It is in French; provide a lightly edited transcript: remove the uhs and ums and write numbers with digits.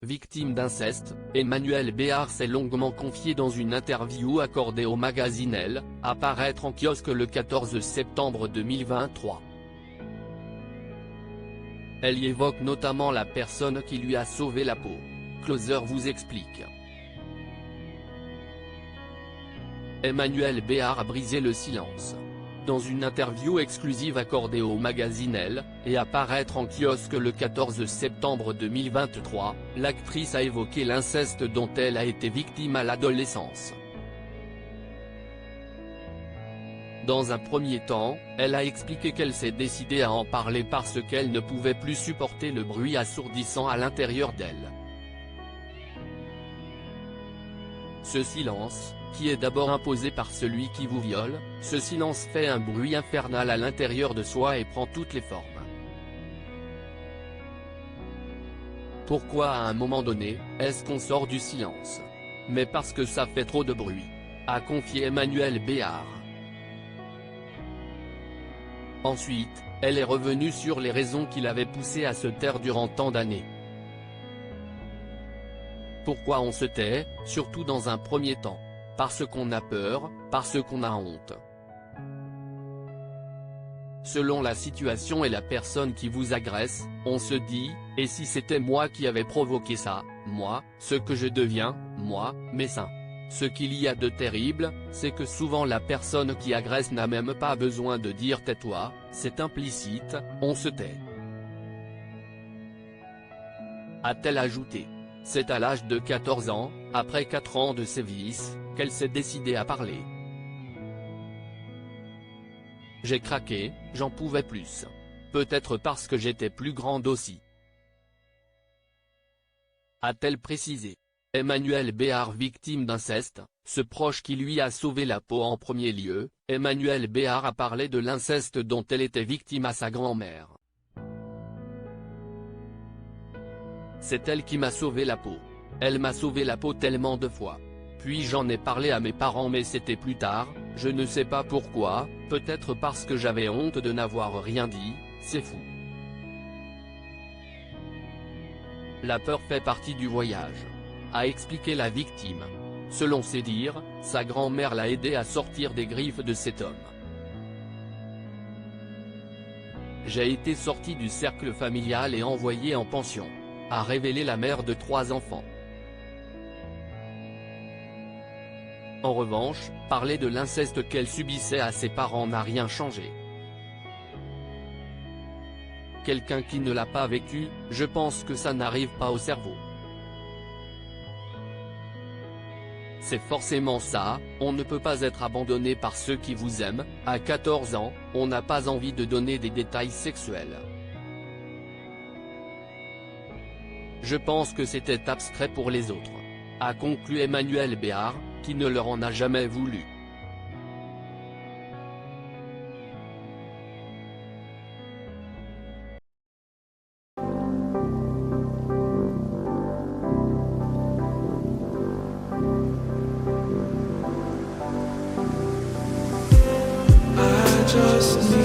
victime d'inceste, Emmanuel Béard s'est longuement confié dans une interview accordée au magazine Elle, à paraître en kiosque le 14 septembre 2023. Elle y évoque notamment la personne qui lui a sauvé la peau. Closer vous explique. Emmanuel Béard a brisé le silence. Dans une interview exclusive accordée au magazine Elle, et à paraître en kiosque le 14 septembre 2023, l'actrice a évoqué l'inceste dont elle a été victime à l'adolescence. Dans un premier temps, elle a expliqué qu'elle s'est décidée à en parler parce qu'elle ne pouvait plus supporter le bruit assourdissant à l'intérieur d'elle. Ce silence, qui est d'abord imposé par celui qui vous viole, ce silence fait un bruit infernal à l'intérieur de soi et prend toutes les formes. Pourquoi à un moment donné, est-ce qu'on sort du silence? Mais parce que ça fait trop de bruit, a confié Emmanuel Béard. Ensuite, elle est revenue sur les raisons qui l'avaient poussée à se taire durant tant d'années. Pourquoi on se tait, surtout dans un premier temps? Parce qu'on a peur, parce qu'on a honte. Selon la situation et la personne qui vous agresse, on se dit, et si c'était moi qui avais provoqué ça, moi, ce que je deviens, moi, mes seins. Ce qu'il y a de terrible, c'est que souvent la personne qui agresse n'a même pas besoin de dire tais-toi, c'est implicite, on se tait. A-t-elle ajouté. C'est à l'âge de 14 ans, après 4 ans de sévices, qu'elle s'est décidée à parler. J'ai craqué, j'en pouvais plus. Peut-être parce que j'étais plus grande aussi. A-t-elle précisé. Emmanuel Béard victime d'inceste, ce proche qui lui a sauvé la peau en premier lieu, Emmanuel Béard a parlé de l'inceste dont elle était victime à sa grand-mère. C'est elle qui m'a sauvé la peau. Elle m'a sauvé la peau tellement de fois. Puis j'en ai parlé à mes parents mais c'était plus tard, je ne sais pas pourquoi, peut-être parce que j'avais honte de n'avoir rien dit, c'est fou. La peur fait partie du voyage, a expliqué la victime. Selon ses dires, sa grand-mère l'a aidé à sortir des griffes de cet homme. J'ai été sorti du cercle familial et envoyé en pension, a révélé la mère de 3 enfants. En revanche, parler de l'inceste qu'elle subissait à ses parents n'a rien changé. Quelqu'un qui ne l'a pas vécu, je pense que ça n'arrive pas au cerveau. C'est forcément ça, on ne peut pas être abandonné par ceux qui vous aiment, à 14 ans, on n'a pas envie de donner des détails sexuels. Je pense que c'était abstrait pour les autres, a conclu Emmanuel Béard, qui ne leur en a jamais voulu. I just need